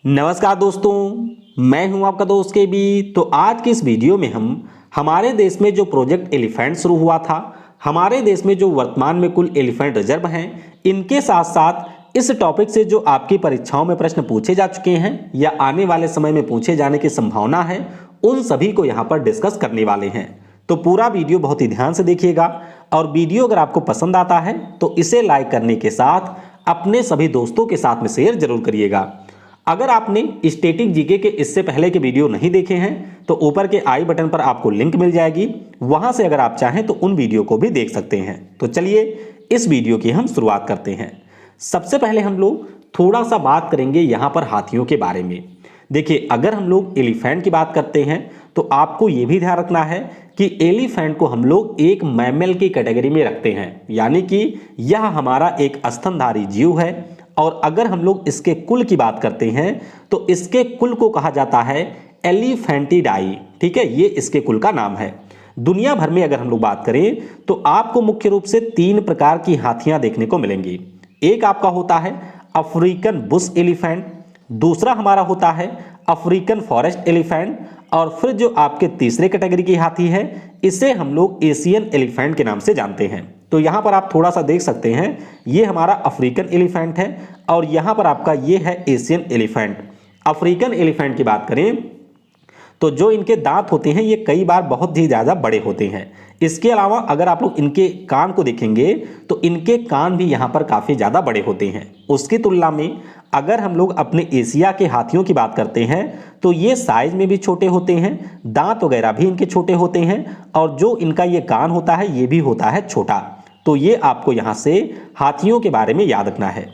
नमस्कार दोस्तों, मैं हूं आपका दोस्त के बी। तो आज की इस वीडियो में हम हमारे देश में जो प्रोजेक्ट एलिफेंट शुरू हुआ था, हमारे देश में जो वर्तमान में कुल एलिफेंट रिजर्व हैं, इनके साथ साथ इस टॉपिक से जो आपकी परीक्षाओं में प्रश्न पूछे जा चुके हैं या आने वाले समय में पूछे जाने की संभावना है, उन सभी को यहाँ पर डिस्कस करने वाले हैं। तो पूरा वीडियो बहुत ही ध्यान से देखिएगा और वीडियो अगर आपको पसंद आता है तो इसे लाइक करने के साथ अपने सभी दोस्तों के साथ में शेयर जरूर करिएगा। अगर आपने स्टैटिक जीके के इससे पहले के वीडियो नहीं देखे हैं तो ऊपर के आई बटन पर आपको लिंक मिल जाएगी, वहां से अगर आप चाहें तो उन वीडियो को भी देख सकते हैं। तो चलिए इस वीडियो की हम शुरुआत करते हैं। सबसे पहले हम लोग थोड़ा सा बात करेंगे यहां पर हाथियों के बारे में। देखिए, अगर हम लोग एलिफेंट की बात करते हैं तो आपको यह भी ध्यान रखना है कि एलिफेंट को हम लोग एक मैमल की कैटेगरी में रखते हैं, यानी कि यह हमारा एक स्तनधारी जीव है। और अगर हम लोग इसके कुल की बात करते हैं तो इसके कुल को कहा जाता है एलिफेंटिडाई। ठीक है, ये इसके कुल का नाम है। दुनिया भर में अगर हम लोग बात करें तो आपको मुख्य रूप से 3 प्रकार की हाथियां देखने को मिलेंगी। एक आपका होता है अफ्रीकन बुश एलिफेंट, दूसरा हमारा होता है अफ्रीकन फॉरेस्ट एलिफेंट, और फिर जो आपके तीसरे कैटेगरी की हाथी है इसे हम लोग एशियन एलिफेंट के नाम से जानते हैं। तो यहां पर आप थोड़ा सा देख सकते हैं, ये हमारा अफ्रीकन एलिफेंट है और यहां पर आपका ये है एशियन एलिफेंट। अफ्रीकन एलिफेंट की बात करें तो जो इनके दांत होते हैं ये कई बार बहुत ही ज़्यादा बड़े होते हैं। इसके अलावा अगर आप लोग इनके कान को देखेंगे तो इनके कान भी यहाँ पर काफ़ी ज़्यादा बड़े होते हैं। उसकी तुलना में अगर हम लोग अपने एशिया के हाथियों की बात करते हैं तो ये साइज में भी छोटे होते हैं, दांत वगैरह भी इनके छोटे होते हैं, और जो इनका ये कान होता है ये भी होता है छोटा। तो ये आपको यहाँ से हाथियों के बारे में याद रखना है।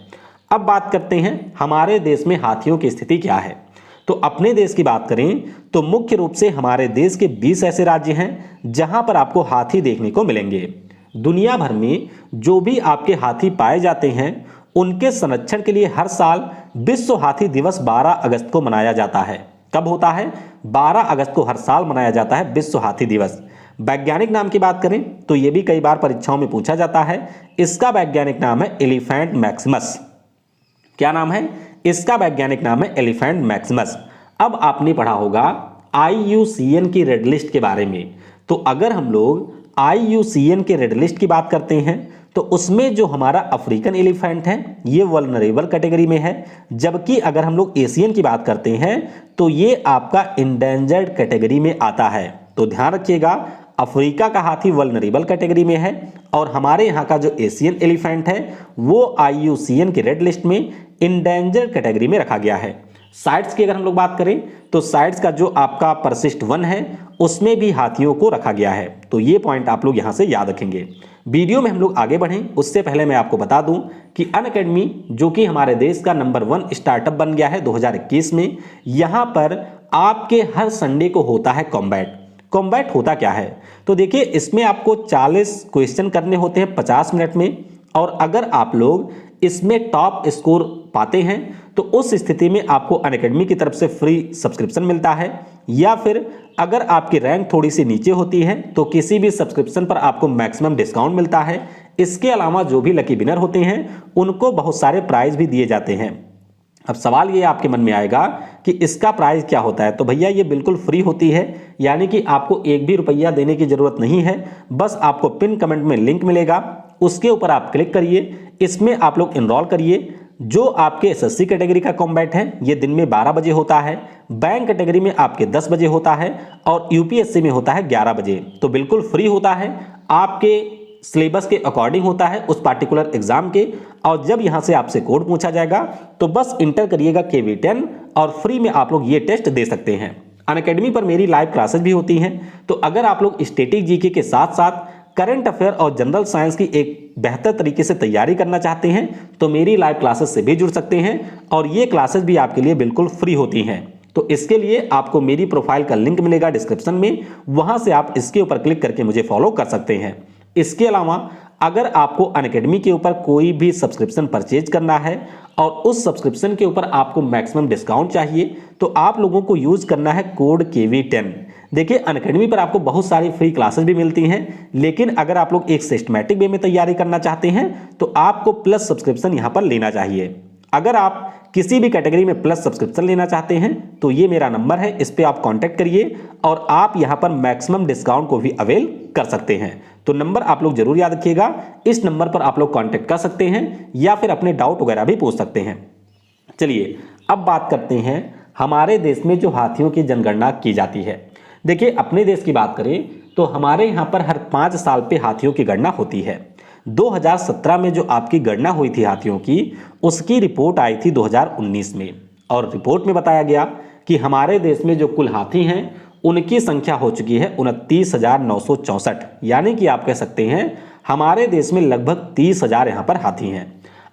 अब बात करते हैं हमारे देश में हाथियों की स्थिति क्या है। तो अपने देश की बात करें तो मुख्य रूप से हमारे देश के 20 ऐसे राज्य हैं जहां पर आपको हाथी देखने को मिलेंगे। दुनिया भर में जो भी आपके हाथी पाए जाते हैं उनके संरक्षण के लिए हर साल विश्व हाथी दिवस 12 अगस्त को मनाया जाता है। कब होता है? 12 अगस्त को हर साल मनाया जाता है विश्व हाथी दिवस। वैज्ञानिक नाम की बात करें तो यह भी कई बार परीक्षाओं में पूछा जाता है। इसका वैज्ञानिक नाम है एलिफेंट मैक्सिमस। क्या नाम है इसका? वैज्ञानिक नाम है एलिफेंट मैक्सिमस। अब आपने पढ़ा होगा IUCN की रेड लिस्ट के बारे में। तो अगर हम लोग IUCN के रेड लिस्ट की बात करते हैं तो उसमें जो हमारा अफ्रीकन एलिफेंट है ये वल्नरेबल कैटेगरी में है, जबकि अगर हम लोग एशियन की बात करते हैं तो ये आपका इंडेंजर्ड कैटेगरी में आता है। तो ध्यान रखिएगा, अफ्रीका का हाथी वल्नरेबल कैटेगरी में है और हमारे यहाँ का जो एशियन एलिफेंट है वो IUCN की रेड लिस्ट में इंडेंजर कैटेगरी में रखा गया है। साइट्स की अगर हम लोग बात करें तो साइट्स का जो आपका परसिस्ट 1 है उसमें भी हाथियों को रखा गया है। तो ये पॉइंट आप लोग यहाँ से याद रखेंगे। वीडियो में हम लोग आगे बढ़ें उससे पहले मैं आपको बता दूं कि अनअकैडमी जो कि हमारे देश का नंबर 1 स्टार्टअप बन गया है 2021 में, यहाँ पर आपके हर संडे को होता है कॉम्बैट। कॉम्बैट होता क्या है? तो देखिए, इसमें आपको 40 क्वेश्चन करने होते हैं 50 मिनट में, और अगर आप लोग इसमें टॉप स्कोर पाते हैं तो उस स्थिति में आपको अनअकैडमी की तरफ से फ्री सब्सक्रिप्शन मिलता है, या फिर अगर आपकी रैंक थोड़ी सी नीचे होती है तो किसी भी सब्सक्रिप्शन पर आपको मैक्सिमम डिस्काउंट मिलता है। इसके अलावा जो भी लकी विनर होते हैं उनको बहुत सारे प्राइज भी दिए जाते हैं। अब सवाल ये आपके मन में आएगा कि इसका प्राइस क्या होता है? तो भैया ये बिल्कुल फ्री होती है, यानी कि आपको एक भी रुपया देने की जरूरत नहीं है। बस आपको पिन कमेंट में लिंक मिलेगा, उसके ऊपर आप क्लिक करिए, इसमें आप लोग इनरोल करिए। जो आपके SSC कैटेगरी का कॉम्बैट है ये दिन में 12 बजे होता है, बैंक कैटेगरी में आपके 10 बजे होता है और UPSC में होता है 11 बजे। तो बिल्कुल फ्री होता है, आपके सिलेबस के अकॉर्डिंग होता है उस पार्टिकुलर एग्जाम के। और जब यहां से आपसे कोड पूछा जाएगा तो बस इंटर करिएगा KV10 और फ्री में आप लोग ये टेस्ट दे सकते हैं। अनअकैडमी पर मेरी लाइव क्लासेस भी होती हैं, तो अगर आप लोग स्टैटिक जीके के साथ साथ करंट अफेयर और जनरल साइंस की एक बेहतर तरीके से तैयारी करना चाहते हैं तो मेरी लाइव क्लासेस से भी जुड़ सकते हैं, और ये क्लासेस भी आपके लिए बिल्कुल फ्री होती हैं। तो इसके लिए आपको मेरी प्रोफाइल का लिंक मिलेगा डिस्क्रिप्शन में, वहां से आप इसके ऊपर क्लिक करके मुझे फॉलो कर सकते हैं। इसके अलावा अगर आपको अनअकैडमी के ऊपर कोई भी सब्सक्रिप्शन परचेज करना है और उस सब्सक्रिप्शन के ऊपर आपको मैक्सिमम डिस्काउंट चाहिए तो आप लोगों को यूज करना है कोड KV10। देखिए, अनअकैडमी पर आपको बहुत सारी फ्री क्लासेस भी मिलती हैं, लेकिन अगर आप लोग एक सिस्टमैटिक वे में तैयारी करना चाहते हैं तो आपको प्लस सब्सक्रिप्शन यहां पर लेना चाहिए। अगर आप किसी भी कैटेगरी में प्लस सब्सक्रिप्शन लेना चाहते हैं तो ये मेरा नंबर है, इस पे आप कांटेक्ट करिए और आप यहाँ पर मैक्सिमम डिस्काउंट को भी अवेल कर सकते हैं। तो नंबर आप लोग जरूर याद रखिएगा, इस नंबर पर आप लोग कांटेक्ट कर सकते हैं या फिर अपने डाउट वगैरह भी पूछ सकते हैं। चलिए अब बात करते हैं हमारे देश में जो हाथियों की जनगणना की जाती है। देखिए अपने देश की बात करें तो हमारे यहाँ पर हर 5 साल पे हाथियों की गणना होती है। 2017 में जो आपकी गणना हुई थी हाथियों की, उसकी रिपोर्ट आई थी 2019 में और रिपोर्ट में बताया गया कि हमारे देश में जो कुल हाथी हैं उनकी संख्या हो चुकी है 29,964, यानी कि आप कह सकते हैं हमारे देश में लगभग 30,000 यहाँ पर हाथी हैं।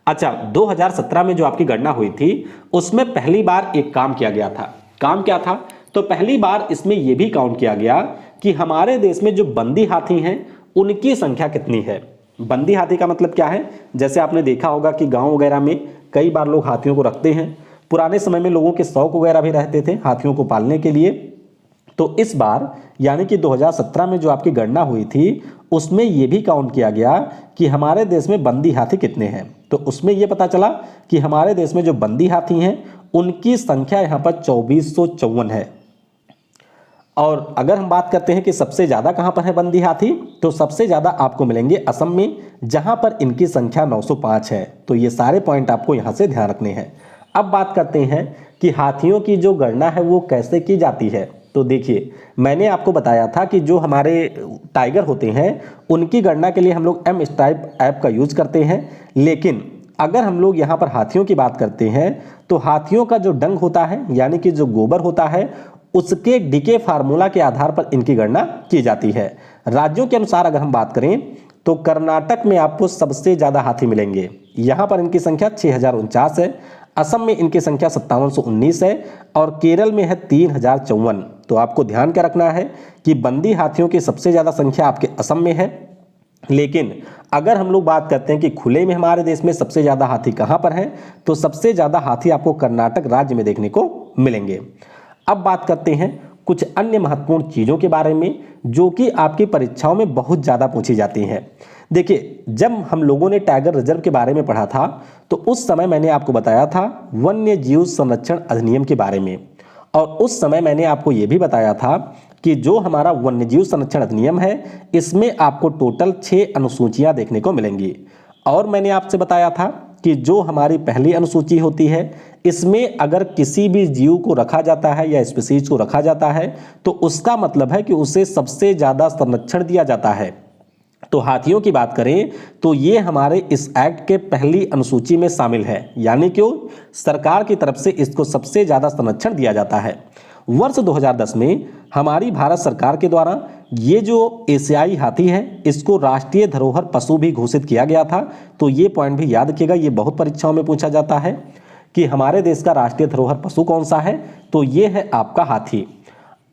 अच्छा, 2017 में जो आपकी गणना हुई थी उसमें पहली बार एक काम किया गया था। काम क्या था? तो पहली बार इसमें यह भी काउंट किया गया कि हमारे देश में जो बंदी हाथी हैं उनकी संख्या कितनी है। बंदी हाथी का मतलब क्या है? जैसे आपने देखा होगा कि गांव वगैरह में कई बार लोग हाथियों को रखते हैं। पुराने समय में लोगों के शौक वगैरह भी रहते थे हाथियों को पालने के लिए। तो इस बार यानी कि 2017 में जो आपकी गणना हुई थी उसमें यह भी काउंट किया गया कि हमारे देश में बंदी हाथी कितने हैं। तो उसमें यह पता चला कि हमारे देश में जो बंदी हाथी हैं उनकी संख्या यहाँ पर 2454 है। और अगर हम बात करते हैं कि सबसे ज़्यादा कहाँ पर है बंदी हाथी, तो सबसे ज़्यादा आपको मिलेंगे असम में, जहाँ पर इनकी संख्या 905 है। तो ये सारे पॉइंट आपको यहाँ से ध्यान रखने हैं। अब बात करते हैं कि हाथियों की जो गणना है वो कैसे की जाती है। तो देखिए मैंने आपको बताया था कि जो हमारे टाइगर होते हैं उनकी गणना के लिए हम लोग एम स्ट्राइप ऐप का यूज करते हैं, लेकिन अगर हम लोग यहाँ पर हाथियों की बात करते हैं तो हाथियों का जो डंग होता है यानी कि जो गोबर होता है उसके डीके फार्मूला के आधार पर इनकी गणना की जाती है। राज्यों के अनुसार अगर हम बात करें तो कर्नाटक में आपको सबसे ज़्यादा हाथी मिलेंगे, यहाँ पर इनकी संख्या 6049 है। असम में इनकी संख्या 5719 है और केरल में है 3054। तो आपको ध्यान क्या रखना है कि बंदी हाथियों की सबसे ज़्यादा संख्या आपके असम में है, लेकिन अगर हम लोग बात करते हैं कि खुले में हमारे देश में सबसे ज़्यादा हाथी कहाँ पर हैं, तो सबसे ज़्यादा हाथी आपको कर्नाटक राज्य में देखने को मिलेंगे। अब बात करते हैं कुछ अन्य महत्वपूर्ण चीज़ों के बारे में जो कि आपकी परीक्षाओं में बहुत ज़्यादा पूछी जाती हैं। देखिए जब हम लोगों ने टाइगर रिजर्व के बारे में पढ़ा था तो उस समय मैंने आपको बताया था वन्य जीव संरक्षण अधिनियम के बारे में, और उस समय मैंने आपको ये भी बताया था कि जो हमारा वन्य जीव संरक्षण अधिनियम है इसमें आपको टोटल 6 अनुसूचियाँ देखने को मिलेंगी। और मैंने आपसे बताया था कि जो हमारी पहली अनुसूची होती है इसमें अगर किसी भी जीव को रखा जाता है या स्पीसीज को रखा जाता है तो उसका मतलब है कि उसे सबसे ज़्यादा संरक्षण दिया जाता है। तो हाथियों की बात करें तो ये हमारे इस एक्ट के पहली अनुसूची में शामिल है, यानी कि सरकार की तरफ से इसको सबसे ज़्यादा संरक्षण दिया जाता है। वर्ष 2010 में हमारी भारत सरकार के द्वारा ये जो एशियाई हाथी है इसको राष्ट्रीय धरोहर पशु भी घोषित किया गया था। तो ये पॉइंट भी याद रखिएगा, ये बहुत परीक्षाओं में पूछा जाता है कि हमारे देश का राष्ट्रीय धरोहर पशु कौन सा है, तो ये है आपका हाथी।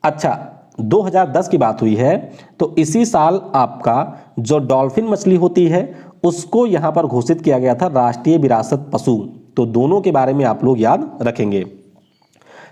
अच्छा, 2010 की बात हुई है तो इसी साल आपका जो डॉल्फिन मछली होती है उसको यहाँ पर घोषित किया गया था राष्ट्रीय विरासत पशु। तो दोनों के बारे में आप लोग याद रखेंगे।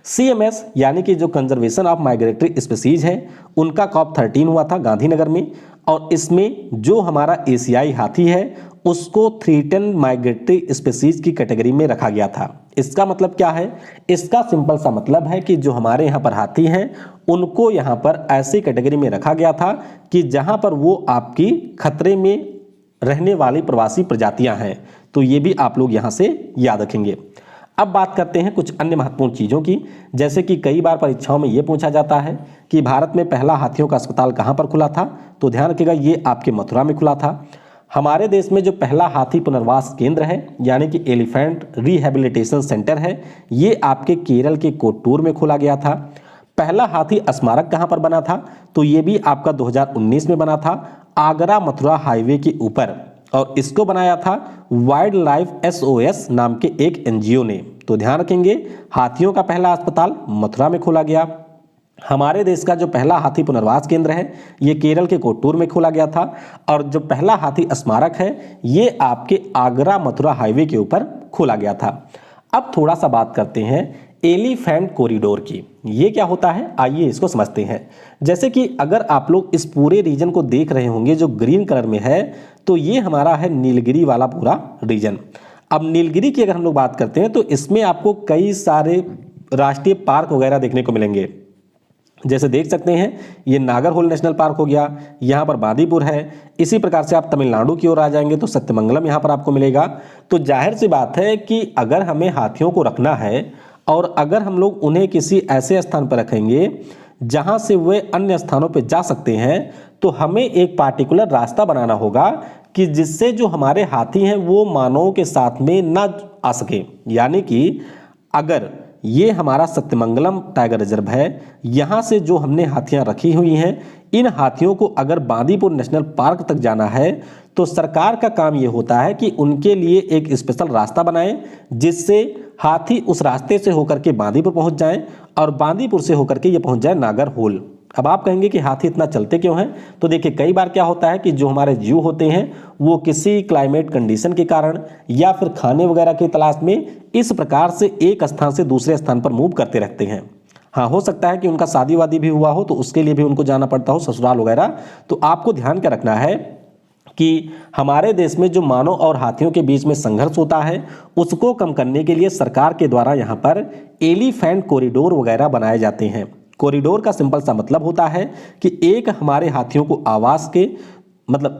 CMS यानी कि जो कंजर्वेशन ऑफ माइग्रेटरी स्पीसीज है उनका COP13 हुआ था गांधीनगर में, और इसमें जो हमारा एशियाई हाथी है उसको थ्रेटेंड माइग्रेटरी स्पीसीज की कैटेगरी में रखा गया था। इसका मतलब क्या है? इसका सिंपल सा मतलब है कि जो हमारे यहाँ पर हाथी हैं उनको यहाँ पर ऐसी कैटेगरी में रखा गया था कि जहाँ पर वो आपकी खतरे में रहने वाली प्रवासी प्रजातियाँ हैं। तो ये भी आप लोग यहाँ से याद रखेंगे। अब बात करते हैं कुछ अन्य महत्वपूर्ण चीज़ों की, जैसे कि कई बार परीक्षाओं में ये पूछा जाता है कि भारत में पहला हाथियों का अस्पताल कहाँ पर खुला था। तो ध्यान रखिएगा ये आपके मथुरा में खुला था। हमारे देश में जो पहला हाथी पुनर्वास केंद्र है यानी कि एलिफेंट रिहेबिलिटेशन सेंटर है ये आपके केरल के कोट्टूर में खोला गया था। पहला हाथी स्मारक कहाँ पर बना था? तो ये भी आपका 2019 में बना था आगरा मथुरा हाईवे के ऊपर, और इसको बनाया था वाइल्ड लाइफ SOS नाम के एक NGO ने। तो ध्यान रखेंगे हाथियों का पहला अस्पताल मथुरा में खोला गया। हमारे देश का जो पहला हाथी पुनर्वास केंद्र है ये केरल के कोट्टूर में खोला गया था, और जो पहला हाथी स्मारक है ये आपके आगरा मथुरा हाईवे के ऊपर खोला गया था। अब थोड़ा सा बात करते हैं एलिफेंट कॉरिडोर की। ये क्या होता है आइए इसको समझते हैं। जैसे कि अगर आप लोग इस पूरे रीजन को देख रहे होंगे जो ग्रीन कलर में है, तो ये हमारा है नीलगिरी वाला पूरा रीजन। अब नीलगिरी की अगर हम लोग बात करते हैं तो इसमें आपको कई सारे राष्ट्रीय पार्क वगैरह देखने को मिलेंगे। जैसे देख सकते हैं ये नागरहोल नेशनल पार्क हो गया, यहाँ पर बांदीपुर है। इसी प्रकार से आप तमिलनाडु की ओर आ जाएंगे तो सत्यमंगलम यहाँ पर आपको मिलेगा। तो जाहिर सी बात है कि अगर हमें हाथियों को रखना है और अगर हम लोग उन्हें किसी ऐसे स्थान पर रखेंगे जहाँ से वे अन्य स्थानों पर जा सकते हैं, तो हमें एक पार्टिकुलर रास्ता बनाना होगा कि जिससे जो हमारे हाथी हैं वो मानवों के साथ में ना आ सके। यानी कि अगर ये हमारा सत्यमंगलम टाइगर रिजर्व है, यहाँ से जो हमने हाथियाँ रखी हुई हैं, इन हाथियों को अगर बांदीपुर नेशनल पार्क तक जाना है तो सरकार का काम ये होता है कि उनके लिए एक स्पेशल रास्ता बनाएं जिससे हाथी उस रास्ते से होकर के बांदीपुर पहुँच जाएं और बांदीपुर से होकर के ये पहुँच जाए नागरहोल। अब आप कहेंगे कि हाथी इतना चलते क्यों हैं? तो देखिए कई बार क्या होता है कि जो हमारे जीव होते हैं वो किसी क्लाइमेट कंडीशन के कारण या फिर खाने वगैरह की तलाश में इस प्रकार से एक स्थान से दूसरे स्थान पर मूव करते रहते हैं। हाँ, हो सकता है कि उनका शादी वादी भी हुआ हो तो उसके लिए भी उनको जाना पड़ता हो, ससुराल वगैरह। तो आपको ध्यान क्या रखना है कि हमारे देश में जो मानव और हाथियों के बीच में संघर्ष होता है उसको कम करने के लिए सरकार के द्वारा यहाँ पर एलिफेंट कॉरिडोर वगैरह बनाए जाते हैं। कॉरिडोर का सिंपल सा मतलब होता है कि एक हमारे हाथियों को आवास के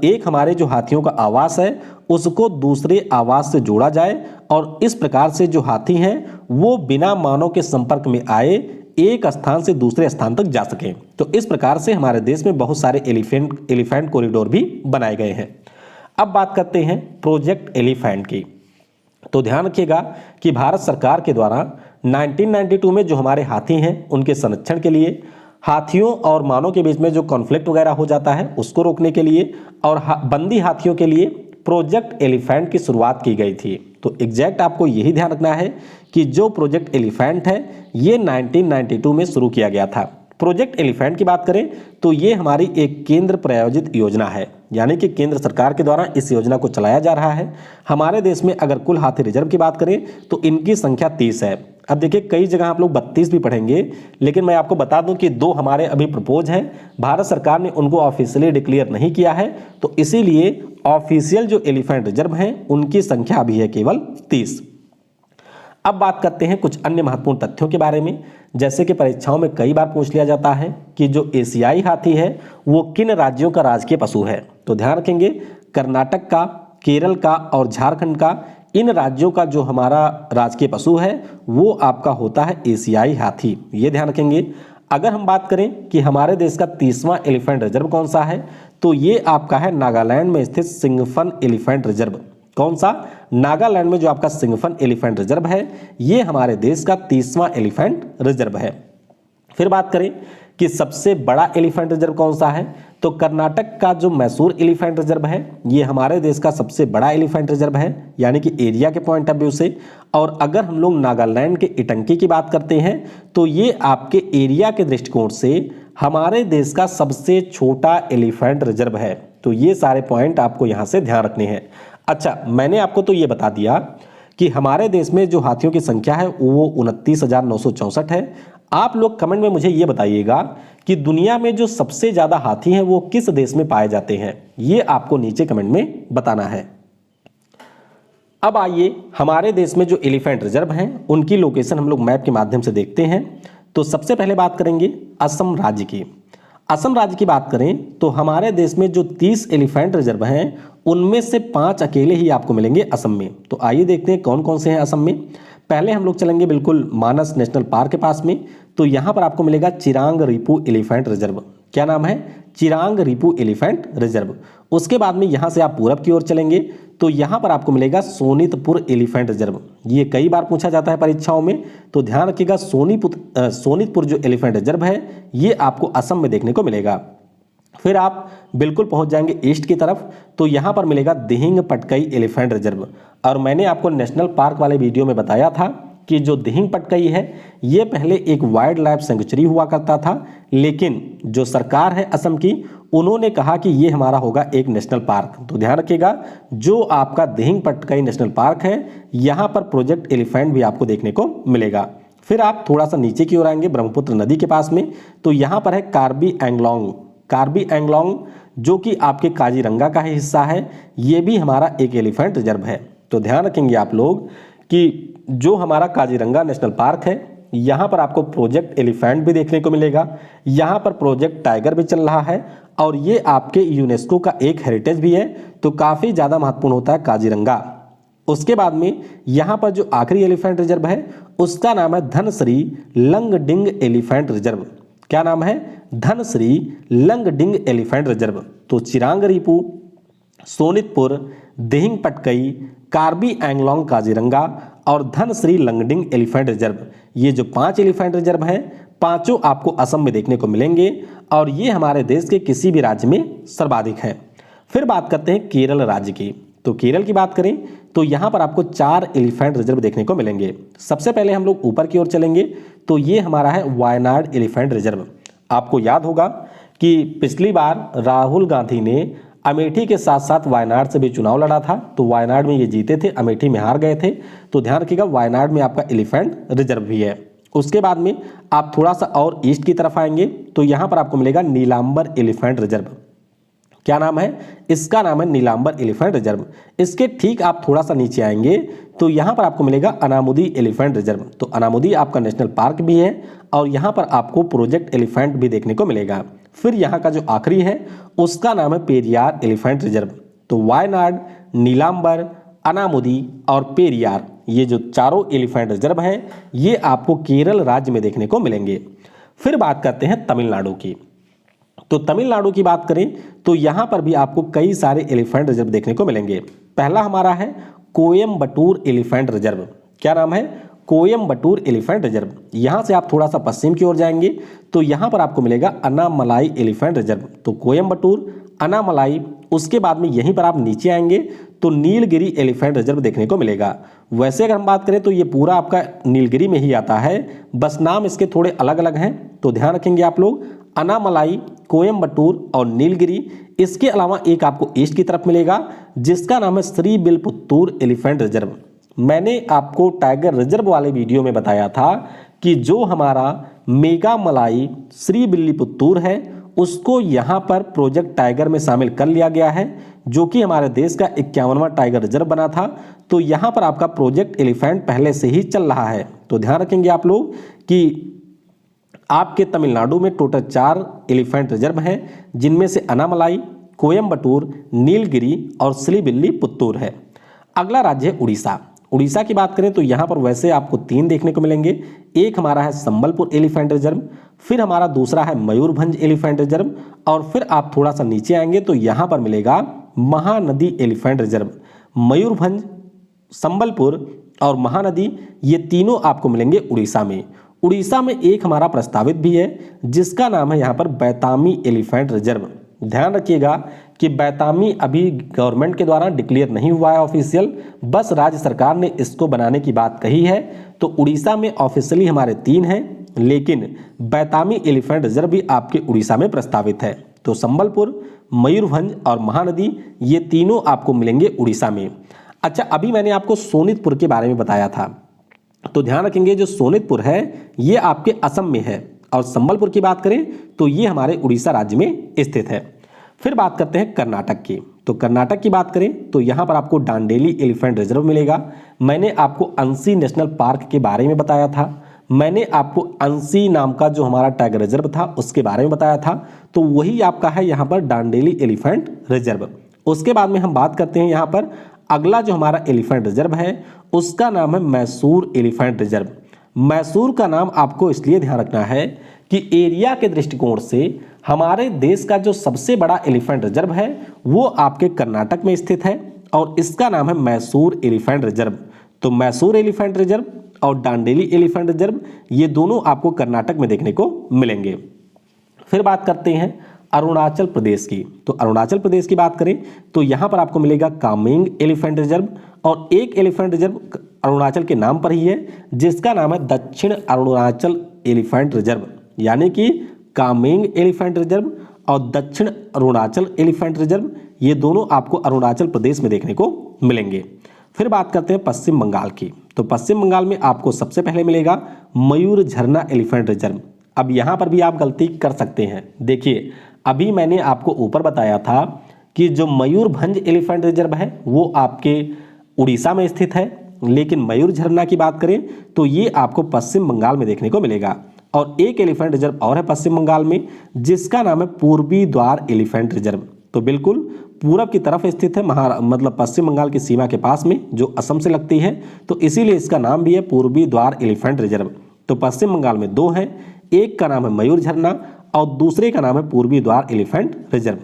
एक हमारे जो हाथियों का आवास है उसको दूसरे आवास से जोड़ा जाए और इस प्रकार से जो हाथी हैं वो बिना मानव के संपर्क में आए एक स्थान से दूसरे स्थान तक जा सकें। तो इस प्रकार से हमारे देश में बहुत सारे एलिफेंट कॉरिडोर भी बनाए गए हैं। अब बात करते हैं प्रोजेक्ट एलिफेंट की। तो ध्यान रखिएगा कि भारत सरकार के द्वारा 1992 में जो हमारे हाथी हैं उनके संरक्षण के लिए, हाथियों और मानव के बीच में जो कॉन्फ्लिक्ट वगैरह हो जाता है उसको रोकने के लिए और बंदी हाथियों के लिए प्रोजेक्ट एलिफेंट की शुरुआत की गई थी। तो एग्जैक्ट आपको यही ध्यान रखना है कि जो प्रोजेक्ट एलिफेंट है ये 1992 में शुरू किया गया था। प्रोजेक्ट एलिफेंट की बात करें तो ये हमारी एक केंद्र प्रायोजित योजना है, यानी कि केंद्र सरकार के द्वारा इस योजना को चलाया जा रहा है। हमारे देश में अगर कुल हाथी रिजर्व की बात करें तो इनकी संख्या 30 है। अब देखिए कई जगह आप लोग 32 भी पढ़ेंगे, लेकिन मैं आपको बता दूं कि 2 हमारे अभी प्रपोज हैं, भारत सरकार ने उनको ऑफिशियली डिक्लेयर नहीं किया है, तो इसीलिए ऑफिशियल जो एलिफेंट रिजर्व हैं उनकी संख्या अभी है केवल 30। अब बात करते हैं कुछ अन्य महत्वपूर्ण तथ्यों के बारे में, जैसे कि परीक्षाओं में कई बार पूछ लिया जाता है कि जो एशियाई हाथी है वो किन राज्यों का राजकीय पशु है। तो ध्यान रखेंगे कर्नाटक का, केरल का और झारखंड का, इन राज्यों का जो हमारा राजकीय पशु है वो आपका होता है एशियाई हाथी, ये ध्यान रखेंगे। अगर हम बात करें कि हमारे देश का 30वां एलिफेंट रिजर्व कौन सा है, तो ये आपका है नागालैंड में स्थित सिंगफन एलिफेंट रिजर्व। कौन सा? नागालैंड में जो आपका सिंगफन एलिफेंट रिजर्व है ये हमारे देश का 30वां एलिफेंट रिजर्व है। फिर बात करें कि सबसे बड़ा एलिफेंट रिजर्व कौन सा है, तो कर्नाटक का जो मैसूर एलिफेंट रिजर्व है ये हमारे देश का सबसे बड़ा एलिफेंट रिजर्व है, यानी कि एरिया के पॉइंट ऑफ व्यू से। और अगर हम लोग नागालैंड के इटंकी की बात करते हैं तो ये आपके एरिया के दृष्टिकोण से हमारे देश का सबसे छोटा एलिफेंट रिजर्व है। तो ये सारे पॉइंट आपको यहाँ से ध्यान रखने हैं। अच्छा, मैंने आपको तो ये बता दिया कि हमारे देश में जो हाथियों की संख्या है वो 29,964 है। आप लोग कमेंट में मुझे ये बताइएगा कि दुनिया में जो सबसे ज़्यादा हाथी हैं वो किस देश में पाए जाते हैं, ये आपको नीचे कमेंट में बताना है। अब आइए हमारे देश में जो एलिफेंट रिजर्व हैं उनकी लोकेशन हम लोग मैप के माध्यम से देखते हैं। तो सबसे पहले बात करेंगे असम राज्य की। असम राज्य की बात करें तो हमारे देश में जो 30 एलिफेंट रिजर्व हैं उनमें से 5 अकेले ही आपको मिलेंगे असम में। तो आइए देखते हैं कौन कौन से हैं असम में। पहले हम लोग चलेंगे बिल्कुल मानस नेशनल पार्क के पास में, तो यहाँ पर आपको मिलेगा चिरांग रिपू एलिफेंट रिजर्व। क्या नाम है? Chirang Ripu elephant reserve. उसके बाद में यहाँ से आप पूरब की ओर चलेंगे तो यहाँ पर आपको मिलेगा सोनितपुर एलिफेंट रिजर्व। ये कई बार पूछा जाता है परीक्षाओं में, तो ध्यान रखिएगा सोनितपुर जो एलिफेंट रिजर्व है ये आपको असम में देखने को मिलेगा। फिर आप बिल्कुल पहुंच जाएंगे ईस्ट की तरफ तो यहाँ पर मिलेगा दिहिंग पटकई एलिफेंट रिजर्व। और मैंने आपको नेशनल पार्क वाले वीडियो में बताया था कि जो दिहिंग पटकई है ये पहले एक वाइल्ड लाइफ सेंचुरी हुआ करता था, लेकिन जो सरकार है असम की उन्होंने कहा कि ये हमारा होगा एक नेशनल पार्क। तो ध्यान रखिएगा जो आपका दिहिंग पटकई नेशनल पार्क है यहाँ पर प्रोजेक्ट एलिफेंट भी आपको देखने को मिलेगा। फिर आप थोड़ा सा नीचे की ओर आएंगे ब्रह्मपुत्र नदी के पास में, तो यहाँ पर है कार्बी एंगलोंग जो कि आपके काजीरंगा का ही हिस्सा है, ये भी हमारा एक एलिफेंट रिजर्व है। तो ध्यान रखेंगे आप लोग कि जो हमारा काजीरंगा नेशनल पार्क है, यहाँ पर आपको प्रोजेक्ट एलिफेंट भी देखने को मिलेगा, यहाँ पर प्रोजेक्ट टाइगर भी चल रहा है और ये आपके यूनेस्को का एक हेरिटेज भी है, तो काफ़ी ज़्यादा महत्वपूर्ण होता है काजीरंगा। उसके बाद में यहाँ पर जो आखिरी एलिफेंट रिजर्व है उसका नाम है धनश्री लंगडिंग एलिफेंट रिजर्व। क्या नाम है? Dhansiri Lungding elephant reserve. तो चिरांग रीपू, सोनितपुर, दिहिंग पटकई, कार्बी एंगलोंग काजीरंगा और धनश्री लंगडिंग एलिफेंट रिजर्व, ये जो 5 एलिफेंट रिजर्व हैं, पांचों आपको असम में देखने को मिलेंगे और ये हमारे देश के किसी भी राज्य में सर्वाधिक है। फिर बात करते हैं केरल राज्य की। तो केरल की बात करें तो यहाँ पर आपको 4 एलिफेंट रिजर्व देखने को मिलेंगे। सबसे पहले हम लोग ऊपर की ओर चलेंगे तो ये हमारा है वायनाड एलिफेंट रिजर्व। आपको याद होगा कि पिछली बार राहुल गांधी ने अमेठी के साथ साथ वायनाड से भी चुनाव लड़ा था, तो वायनाड में ये जीते थे, अमेठी में हार गए थे। तो ध्यान रखिएगा वायनाड में आपका एलिफेंट रिजर्व भी है। उसके बाद में आप थोड़ा सा और ईस्ट की तरफ आएंगे तो यहाँ पर आपको मिलेगा नीलांबर एलिफेंट रिजर्व। क्या नाम है? इसका नाम है नीलांबर एलिफेंट रिजर्व। इसके ठीक आप थोड़ा सा नीचे आएंगे तो यहाँ पर आपको मिलेगा अनामुदी एलिफेंट रिजर्व। तो अनामुदी आपका नेशनल पार्क भी है और यहाँ पर आपको प्रोजेक्ट एलिफेंट भी देखने को मिलेगा। फिर यहाँ का जो आखिरी है उसका नाम है पेरियार एलिफेंट रिजर्व। तो वायनाड, नीलांबर, अनामुदी और पेरियार, ये जो चारों एलिफेंट रिजर्व हैं ये आपको केरल राज्य में देखने को मिलेंगे। फिर बात करते हैं तमिलनाडु की। तो तमिलनाडु की बात करें तो यहाँ पर भी आपको कई सारे एलिफेंट रिजर्व देखने को मिलेंगे। पहला हमारा है कोयम्बटूर एलिफेंट रिजर्व। क्या नाम है? Coimbatore elephant reserve. यहाँ से आप थोड़ा सा पश्चिम की ओर जाएंगे तो यहाँ पर आपको मिलेगा अनामलाई एलिफेंट रिजर्व। तो कोयम्बटूर, अनामलाई, उसके बाद में यहीं पर आप नीचे आएंगे तो नीलगिरी एलिफेंट रिजर्व देखने को मिलेगा। वैसे अगर हम बात करें तो ये पूरा आपका नीलगिरी में ही आता है, बस नाम इसके थोड़े अलग अलग हैं। तो ध्यान रखेंगे आप लोग, अनामलाई, कोयम्बटूर और नीलगिरी। इसके अलावा एक आपको ईस्ट की तरफ मिलेगा जिसका नाम है श्रीबिल्लिपुत्तूर एलिफेंट रिजर्व। मैंने आपको टाइगर रिजर्व वाले वीडियो में बताया था कि जो हमारा मेघामलाई श्रीबिल्लिपुत्तूर है उसको यहाँ पर प्रोजेक्ट टाइगर में शामिल कर लिया गया है, जो कि हमारे देश का 51वां टाइगर रिजर्व बना था। तो यहाँ पर आपका प्रोजेक्ट एलिफेंट पहले से ही चल रहा है। तो ध्यान रखेंगे आप लोग कि आपके तमिलनाडु में टोटल 4 एलिफेंट रिजर्व हैं जिनमें से अनामलाई, कोयम्बटूर, नीलगिरी और श्रीबिल्लिपुत्तूर है। अगला राज्य है उड़ीसा। उड़ीसा की बात करें तो यहाँ पर वैसे आपको 3 देखने को मिलेंगे। एक हमारा है संबलपुर एलिफेंट रिजर्व, फिर हमारा दूसरा है मयूरभंज एलिफेंट रिजर्व और फिर आप थोड़ा सा नीचे आएंगे तो यहाँ पर मिलेगा महानदी एलिफेंट रिजर्व। मयूरभंज, संबलपुर और महानदी, ये तीनों आपको मिलेंगे उड़ीसा में। उड़ीसा में एक हमारा प्रस्तावित भी है जिसका नाम है यहाँ पर बैतामी एलिफेंट रिजर्व। ध्यान रखिएगा कि बैतामी अभी गवर्नमेंट के द्वारा डिक्लेयर नहीं हुआ है ऑफिशियल, बस राज्य सरकार ने इसको बनाने की बात कही है। तो उड़ीसा में ऑफिशियली हमारे 3 हैं, लेकिन बैतामी एलिफेंट रिजर्व भी आपके उड़ीसा में प्रस्तावित है। तो संबलपुर, मयूरभंज और महानदी, ये तीनों आपको मिलेंगे उड़ीसा में। अच्छा, अभी मैंने आपको सोनितपुर के बारे में बताया था, तो ध्यान रखेंगे जो सोनितपुर है ये आपके असम में है और संबलपुर की बात करें तो ये हमारे उड़ीसा राज्य में स्थित है। फिर बात करते हैं कर्नाटक की। तो कर्नाटक की बात करें तो यहाँ पर आपको डांडेली एलिफेंट रिजर्व मिलेगा। मैंने आपको अंसी नेशनल पार्क के बारे में बताया था, मैंने आपको अंसी नाम का जो हमारा टाइगर रिजर्व था उसके बारे में बताया था, तो वही आपका है यहाँ पर डांडेली एलिफेंट रिजर्व। उसके बाद में हम बात करते हैं यहाँ पर अगला जो हमारा एलिफेंट रिजर्व है उसका नाम है मैसूर एलिफेंट रिजर्व। मैसूर का नाम आपको इसलिए ध्यान रखना है कि एरिया के दृष्टिकोण से हमारे देश का जो सबसे बड़ा एलिफेंट रिजर्व है वो आपके कर्नाटक में स्थित है और इसका नाम है मैसूर एलिफेंट रिजर्व। तो मैसूर एलिफेंट रिजर्व और डांडेली एलिफेंट रिजर्व ये दोनों आपको कर्नाटक में देखने को मिलेंगे। फिर बात करते हैं अरुणाचल प्रदेश की। तो अरुणाचल प्रदेश की बात करें तो यहाँ पर आपको मिलेगा कामेंग एलिफेंट रिजर्व और एक एलिफेंट रिजर्व अरुणाचल के नाम पर ही है जिसका नाम है दक्षिण अरुणाचल एलिफेंट रिजर्व, यानी कि कामेंग एलिफेंट रिजर्व और दक्षिण अरुणाचल एलिफेंट रिजर्व, ये दोनों आपको अरुणाचल प्रदेश में देखने को मिलेंगे। फिर बात करते हैं पश्चिम बंगाल की। तो पश्चिम बंगाल में आपको सबसे पहले मिलेगा मयूर झरना एलिफेंट रिजर्व। अब यहाँ पर भी आप गलती कर सकते हैं। देखिए, अभी मैंने आपको ऊपर बताया था कि जो मयूरभंज एलिफेंट रिजर्व है वो आपके उड़ीसा में स्थित है, लेकिन मयूर झरना की बात करें तो ये आपको पश्चिम बंगाल में देखने को मिलेगा। और एक एलिफेंट रिजर्व और है पश्चिम बंगाल में, जिसका नाम है पूर्वी द्वार एलिफेंट रिजर्व। तो बिल्कुल पूरब की तरफ स्थित है, मतलब पश्चिम बंगाल की सीमा के पास में, जो असम से लगती है, तो इसीलिए इसका नाम भी है पूर्वी द्वार एलिफेंट रिजर्व। तो पश्चिम बंगाल में दो हैं, एक का नाम है मयूर झरना और दूसरे का नाम है पूर्वी द्वार एलिफेंट रिजर्व।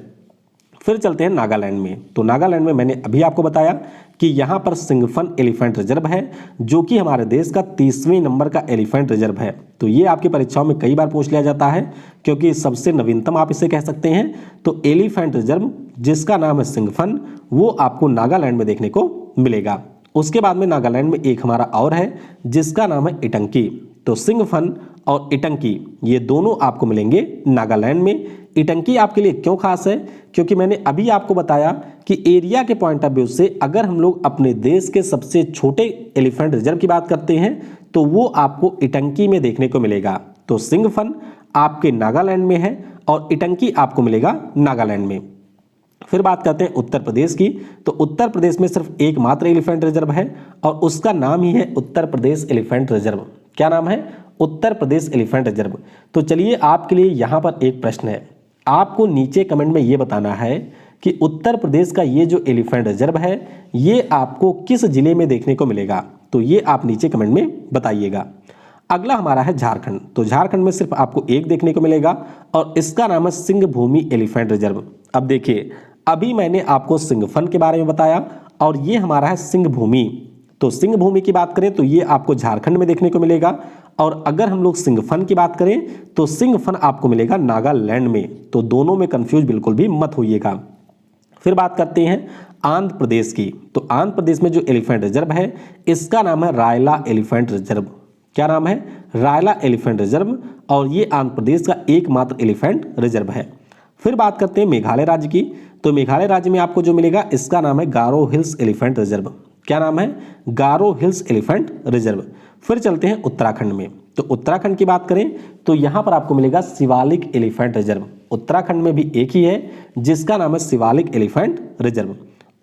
फिर चलते हैं नागालैंड में। तो नागालैंड में मैंने अभी आपको बताया कि यहाँ पर सिंगफन एलिफेंट रिजर्व है, जो कि हमारे देश का 30वें नंबर का एलिफेंट रिजर्व है। तो ये आपकी परीक्षाओं में कई बार पूछ लिया जाता है, क्योंकि सबसे नवीनतम आप इसे कह सकते हैं। तो एलिफेंट रिजर्व जिसका नाम है सिंगफन, वो आपको नागालैंड में देखने को मिलेगा। उसके बाद में नागालैंड में एक हमारा और है जिसका नाम है इटंकी। तो सिंगफन और इटंकी ये दोनों आपको मिलेंगे नागालैंड में। इटंकी आपके लिए क्यों खास है? क्योंकि मैंने अभी आपको बताया कि एरिया के पॉइंट ऑफ व्यू से अगर हम लोग अपने देश के सबसे छोटे एलिफेंट रिजर्व की बात करते हैं तो वो आपको इटंकी में देखने को मिलेगा। तो सिंगफन आपके नागालैंड में है और इटंकी आपको मिलेगा नागालैंड में। फिर बात करते हैं उत्तर प्रदेश की। तो उत्तर प्रदेश में सिर्फ एकमात्र एलिफेंट रिजर्व है और उसका नाम ही है उत्तर प्रदेश एलिफेंट रिजर्व। क्या नाम है? Uttar Pradesh elephant reserve. तो चलिए आपके लिए यहाँ पर एक प्रश्न है, आपको नीचे कमेंट में ये बताना है कि उत्तर प्रदेश का ये जो एलिफेंट रिजर्व है ये आपको किस जिले में देखने को मिलेगा। तो ये आप नीचे कमेंट में बताइएगा। अगला हमारा है झारखंड। तो झारखंड में सिर्फ आपको एक देखने को मिलेगा और इसका नाम है सिंहभूमि एलिफेंट रिजर्व। अब देखिए, अभी मैंने आपको सिंगफन के बारे में बताया और ये हमारा है सिंहभूमि। तो सिंहभूमि की बात करें तो ये आपको झारखंड में देखने को मिलेगा और अगर हम लोग सिंगफन की बात करें तो सिंगफन आपको मिलेगा नागालैंड में। तो दोनों में कंफ्यूज बिल्कुल भी मत होइएगा। फिर बात करते हैं आंध्र प्रदेश की। तो आंध्र प्रदेश में जो एलिफेंट रिजर्व है इसका नाम है रायला एलिफेंट रिजर्व। क्या नाम है? Raila elephant reserve. और ये आंध्र प्रदेश का एकमात्र एलिफेंट रिजर्व है। फिर बात करते हैं मेघालय राज्य की। तो मेघालय राज्य में आपको जो मिलेगा इसका नाम है गारो हिल्स एलिफेंट रिजर्व। क्या नाम है? गारो हिल्स एलिफेंट रिजर्व। फिर चलते हैं उत्तराखंड में। तो उत्तराखंड की बात करें तो यहाँ पर आपको मिलेगा शिवालिक एलिफेंट रिजर्व। उत्तराखंड में भी एक ही है जिसका नाम है शिवालिक एलिफेंट रिजर्व।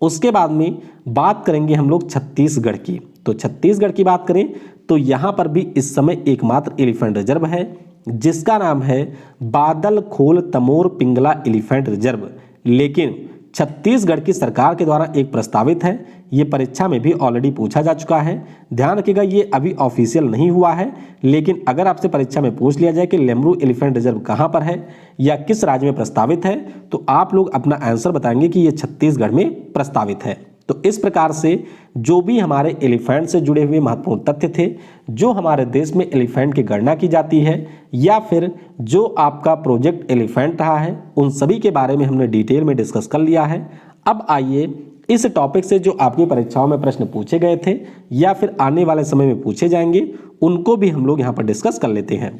उसके बाद में बात करेंगे हम लोग छत्तीसगढ़ की। तो छत्तीसगढ़ की बात करें तो यहाँ पर भी इस समय एकमात्र एलिफेंट रिजर्व है जिसका नाम है बादल खोल तमोर पिंगला एलिफेंट रिजर्व। लेकिन छत्तीसगढ़ की सरकार के द्वारा एक प्रस्तावित है, ये परीक्षा में भी ऑलरेडी पूछा जा चुका है। ध्यान रखिएगा, ये अभी ऑफिशियल नहीं हुआ है, लेकिन अगर आपसे परीक्षा में पूछ लिया जाए कि लेमरू एलिफेंट रिजर्व कहाँ पर है या किस राज्य में प्रस्तावित है, तो आप लोग अपना आंसर बताएंगे कि ये छत्तीसगढ़ में प्रस्तावित है। तो इस प्रकार से जो भी हमारे एलिफेंट से जुड़े हुए महत्वपूर्ण तथ्य थे, जो हमारे देश में एलिफेंट की गणना की जाती है या फिर जो आपका प्रोजेक्ट एलिफेंट रहा है, उन सभी के बारे में हमने डिटेल में डिस्कस कर लिया है। अब आइए इस टॉपिक से जो आपकी परीक्षाओं में प्रश्न पूछे गए थे या फिर आने वाले समय में पूछे जाएंगे, उनको भी हम लोग यहाँ पर डिस्कस कर लेते हैं।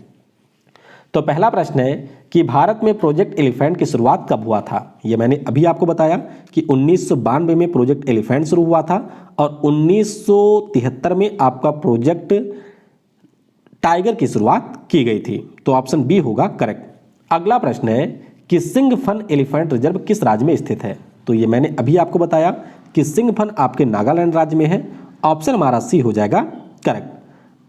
तो पहला प्रश्न है कि भारत में प्रोजेक्ट एलिफेंट की शुरुआत कब हुआ था? ये मैंने अभी आपको बताया कि 1992 में प्रोजेक्ट एलिफेंट शुरू हुआ था और 1973 में आपका प्रोजेक्ट टाइगर की शुरुआत की गई थी। तो ऑप्शन बी होगा करेक्ट। अगला प्रश्न है कि सिंगफन एलिफेंट रिजर्व किस राज्य में स्थित है? तो ये मैंने अभी आपको बताया कि सिंगफन आपके नागालैंड राज्य में है। ऑप्शन हमारा सी हो जाएगा करेक्ट।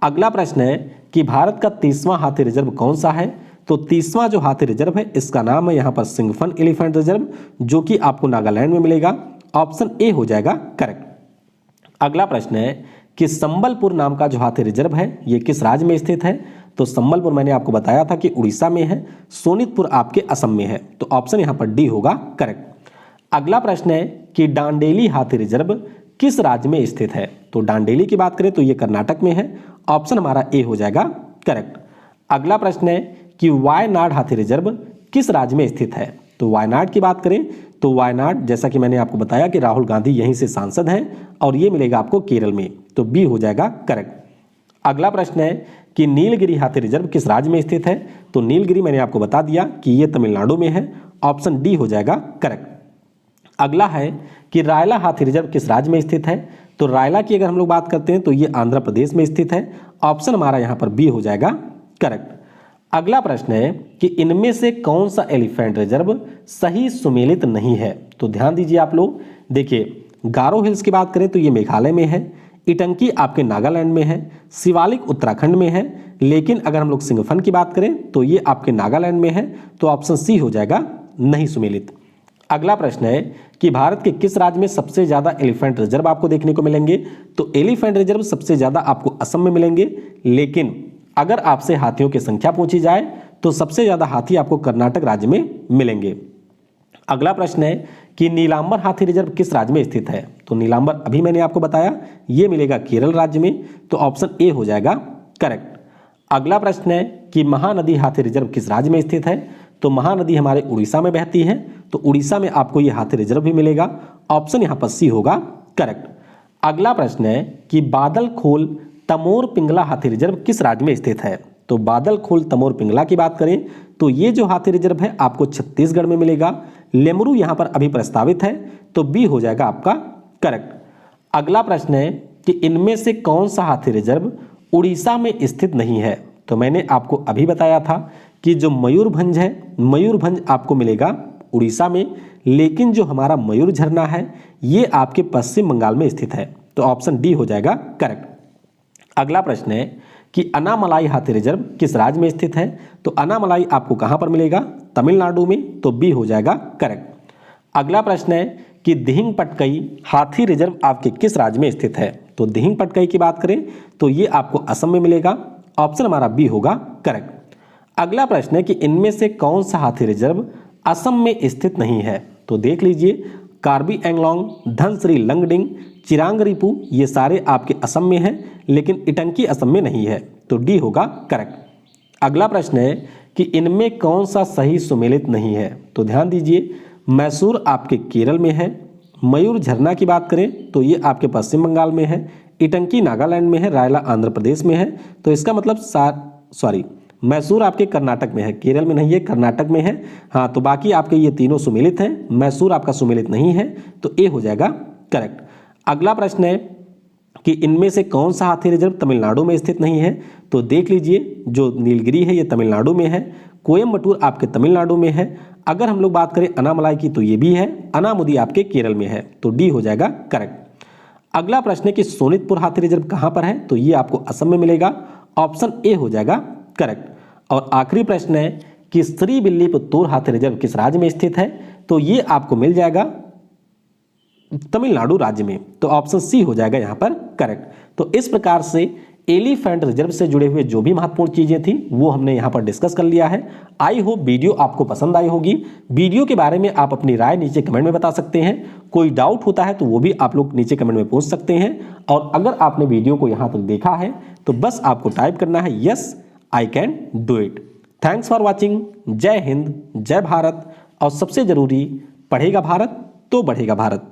अगला प्रश्न है कि भारत का 30वां हाथी रिजर्व कौन सा है? तो 30वां जो हाथी रिजर्व है इसका नाम है यहाँ पर सिंगफन एलिफेंट रिजर्व, जो कि आपको नागालैंड में मिलेगा। ऑप्शन ए हो जाएगा करेक्ट। अगला प्रश्न है कि संबलपुर नाम का जो हाथी रिजर्व है ये किस राज्य में स्थित है? तो संबलपुर मैंने आपको बताया था कि उड़ीसा में है, सोनितपुर आपके असम में है। तो ऑप्शन यहाँ पर डी होगा करेक्ट। अगला प्रश्न है कि डांडेली हाथी रिजर्व किस राज्य में स्थित है? तो डांडेली की बात करें तो ये कर्नाटक में है। ऑप्शन हमारा ए हो जाएगा करेक्ट। अगला प्रश्न है कि वायनाड हाथी रिजर्व किस राज्य में स्थित है? तो वायनाड की बात करें तो वायनाड, जैसा कि मैंने आपको बताया कि राहुल गांधी यहीं से सांसद हैं और ये मिलेगा आपको केरल में। तो बी हो जाएगा करेक्ट। अगला प्रश्न है कि नीलगिरी हाथी रिजर्व किस राज्य में स्थित है? तो नीलगिरी मैंने आपको बता दिया कि ये तमिलनाडु में है। ऑप्शन डी हो जाएगा करेक्ट। अगला है कि रायला हाथी रिजर्व किस राज्य में स्थित है? तो रायला की अगर हम लोग बात करते हैं तो ये आंध्र प्रदेश में स्थित है। ऑप्शन हमारा यहाँ पर बी हो जाएगा करेक्ट। अगला प्रश्न है कि इनमें से कौन सा एलिफेंट रिजर्व सही सुमेलित नहीं है? तो ध्यान दीजिए आप लोग, देखिए गारो हिल्स की बात करें तो ये मेघालय में है, इटंकी आपके नागालैंड में है, शिवालिक उत्तराखंड में है, लेकिन अगर हम लोग सिंगफन की बात करें तो ये आपके नागालैंड में है, तो ऑप्शन सी हो जाएगा नहीं सुमेलित। अगला प्रश्न है कि भारत के किस राज्य में सबसे ज्यादा एलिफेंट रिजर्व आपको देखने को मिलेंगे, तो एलिफेंट रिजर्व सबसे ज्यादा आपको असम में मिलेंगे, लेकिन अगर आपसे हाथियों की संख्या पूछी जाए तो सबसे ज्यादा हाथी आपको कर्नाटक राज्य में मिलेंगे। अगला प्रश्न है कि नीलांबर हाथी रिजर्व किस राज्य में स्थित है, तो नीलांबर अभी मैंने आपको बताया ये मिलेगा केरल राज्य में, तो ऑप्शन ए हो जाएगा करेक्ट। अगला प्रश्न है कि महानदी हाथी रिजर्व किस राज्य में स्थित है, तो महानदी हमारे उड़ीसा में बहती है, तो उड़ीसा में आपको ये हाथी रिजर्व भी मिलेगा, ऑप्शन यहाँ पर सी होगा करेक्ट। अगला प्रश्न है कि बादल खोल तमोर पिंगला हाथी रिजर्व किस राज्य में स्थित है, तो बादल खोल तमोर पिंगला की बात करें तो ये जो हाथी रिजर्व है आपको छत्तीसगढ़ में मिलेगा, लेमरू यहाँ पर अभी प्रस्तावित है, तो बी हो जाएगा आपका करेक्ट। अगला प्रश्न है कि इनमें से कौन सा हाथी रिजर्व उड़ीसा में स्थित नहीं है, तो मैंने आपको अभी बताया था कि जो मयूरभंज है, मयूरभंज आपको मिलेगा उड़ीसा में, लेकिन जो हमारा मयूर झरना है ये आपके पश्चिम बंगाल में स्थित है, तो ऑप्शन डी हो जाएगा करेक्ट। अगला प्रश्न है कि अनामलाई हाथी रिजर्व किस राज्य में स्थित है, तो अनामलाई आपको कहां पर मिलेगा, तमिलनाडु में, तो बी हो जाएगा करेक्ट। अगला प्रश्न है कि दिहिंग पटकई हाथी रिजर्व आपके किस राज्य में स्थित है, तो दिहिंग पटकई की बात करें तो ये आपको असम में मिलेगा, ऑप्शन हमारा बी होगा करेक्ट। अगला प्रश्न है कि इनमें से कौन सा हाथी रिजर्व असम में स्थित नहीं है, तो देख लीजिए कार्बी एंगलोंग, धनसिरी लंगडिंग, चिरांग रिपू ये सारे आपके असम में हैं, लेकिन इटंकी असम में नहीं है, तो डी होगा करेक्ट। अगला प्रश्न है कि इनमें कौन सा सही सुमेलित नहीं है, तो ध्यान दीजिए मैसूर आपके केरल में है, मयूर झरना की बात करें तो ये आपके पश्चिम बंगाल में है, इटंकी नागालैंड में है, रायला आंध्र प्रदेश में है, तो इसका मतलब मैसूर आपके कर्नाटक में है, केरल में नहीं है, कर्नाटक में है। हाँ, तो बाकी आपके ये तीनों सुमेलित हैं, मैसूर आपका सुमेलित नहीं है, तो ए हो जाएगा करेक्ट। अगला प्रश्न है कि इनमें से कौन सा हाथी रिजर्व तमिलनाडु में स्थित नहीं है, तो देख लीजिए जो नीलगिरी है ये तमिलनाडु में है, कोयम्बटूर आपके तमिलनाडु में है, अगर हम लोग बात करें अनामलाई की तो ये भी है, अनामुदी आपके केरल में है, तो डी हो जाएगा करेक्ट। अगला प्रश्न है कि सोनितपुर हाथी रिजर्व कहाँ पर है, तो ये आपको असम में मिलेगा, ऑप्शन ए हो जाएगा करेक्ट। और आखिरी प्रश्न है कि श्रीविल्लीपुतूर हाथी रिजर्व किस राज्य में स्थित है, तो ये आपको मिल जाएगा तमिलनाडु राज्य में, तो ऑप्शन सी हो जाएगा यहाँ पर करेक्ट। तो इस प्रकार से एलिफेंट रिजर्व से जुड़े हुए जो भी महत्वपूर्ण चीजें थी वो हमने यहाँ पर डिस्कस कर लिया है। आई होप वीडियो आपको पसंद आई होगी। वीडियो के बारे में आप अपनी राय नीचे कमेंट में बता सकते हैं, कोई डाउट होता है तो वो भी आप लोग नीचे कमेंट में पूछ सकते हैं। और अगर आपने वीडियो को यहाँ तक देखा है तो बस आपको टाइप करना है yes I can do it. Thanks for watching. जय हिंद, जय भारत, और सबसे जरूरी, पढ़ेगा भारत तो बढ़ेगा भारत।